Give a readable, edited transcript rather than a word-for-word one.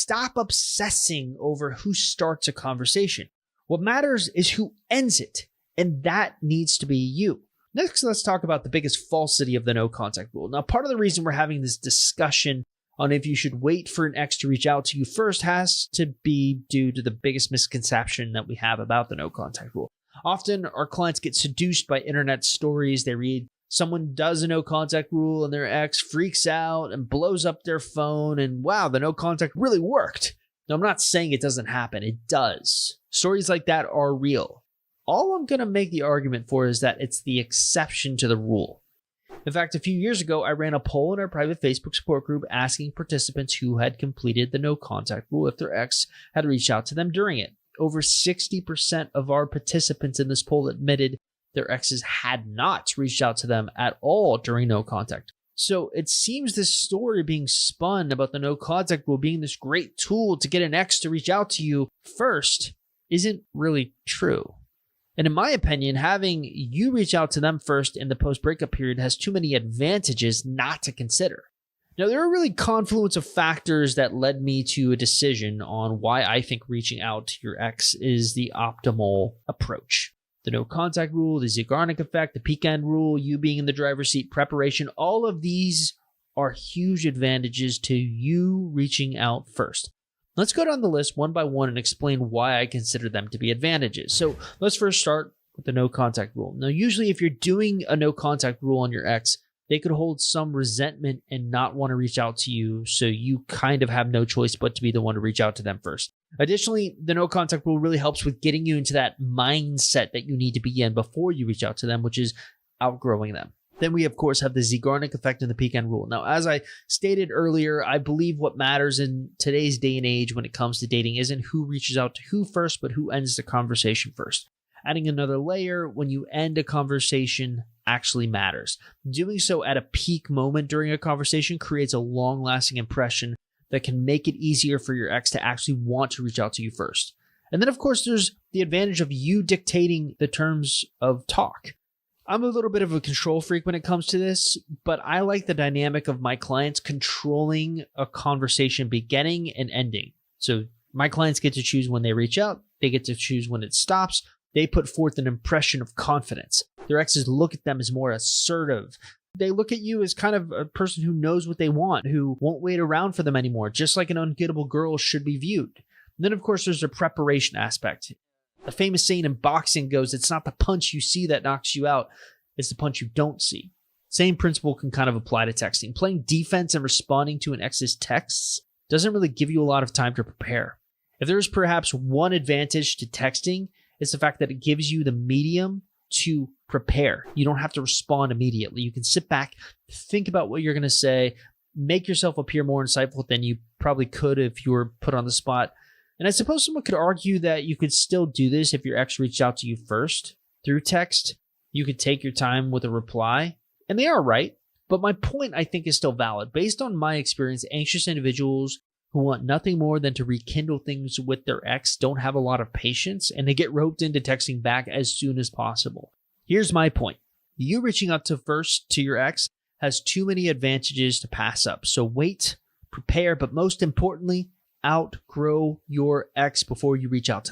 Stop obsessing over who starts a conversation. What matters is who ends it, and that needs to be you. Next, let's talk about the biggest falsity of the no contact rule. Now, part of the reason we're having this discussion on if you should wait for an ex to reach out to you first has to be due to the biggest misconception that we have about the no contact rule. Often, our clients get seduced by internet stories. They read someone does a no contact rule and their ex freaks out and blows up their phone, and wow, the no contact really worked. Now, I'm not saying it doesn't happen. It does. Stories like that are real. All I'm going to make the argument for is that it's the exception to the rule. In fact, a few years ago, I ran a poll in our private Facebook support group asking participants who had completed the no contact rule if their ex had reached out to them during it. Over 60% of our participants in this poll admitted their exes had not reached out to them at all during no contact. So it seems this story being spun about the no contact rule being this great tool to get an ex to reach out to you first isn't really true. And in my opinion, having you reach out to them first in the post-breakup period has too many advantages not to consider. Now, there are really confluence of factors that led me to a decision on why I think reaching out to your ex is the optimal approach. The no contact rule, the Zeigarnik effect, the peak end rule, you being in the driver's seat, preparation, all of these are huge advantages to you reaching out first. Let's go down the list one by one and explain why I consider them to be advantages. So let's first start with the no contact rule. Now, usually if you're doing a no contact rule on your ex, they could hold some resentment and not want to reach out to you, so you kind of have no choice but to be the one to reach out to them first. Additionally, the no contact rule really helps with getting you into that mindset that you need to be in before you reach out to them, which is outgrowing them. Then we, of course, have the Zeigarnik effect and the peak end rule. Now, as I stated earlier, I believe what matters in today's day and age when it comes to dating isn't who reaches out to who first, but who ends the conversation first. Adding another layer, when you end a conversation actually matters. Doing so at a peak moment during a conversation creates a long-lasting impression that can make it easier for your ex to actually want to reach out to you first. And then, of course, there's the advantage of you dictating the terms of talk. I'm a little bit of a control freak when it comes to this, but I like the dynamic of my clients controlling a conversation beginning and ending. So my clients get to choose when they reach out. They get to choose when it stops. They put forth an impression of confidence. Their exes look at them as more assertive. They look at you as kind of a person who knows what they want, who won't wait around for them anymore, just like an ungettable girl should be viewed. And then, of course, there's a preparation aspect. A famous saying in boxing goes, it's not the punch you see that knocks you out, it's the punch you don't see. Same principle can kind of apply to texting. Playing defense and responding to an ex's texts doesn't really give you a lot of time to prepare. If there is perhaps one advantage to texting, it's the fact that it gives you the medium to prepare. You don't have to respond immediately. You can sit back, think about what you're going to say, make yourself appear more insightful than you probably could if you were put on the spot. And I suppose someone could argue that you could still do this if your ex reached out to you first through text. You could take your time with a reply, and they are right. But my point, I think, is still valid. Based on my experience, anxious individuals who want nothing more than to rekindle things with their ex don't have a lot of patience, and they get roped into texting back as soon as possible. Here's my point. You reaching out to your ex has too many advantages to pass up. So wait, prepare, but most importantly, outgrow your ex before you reach out to them.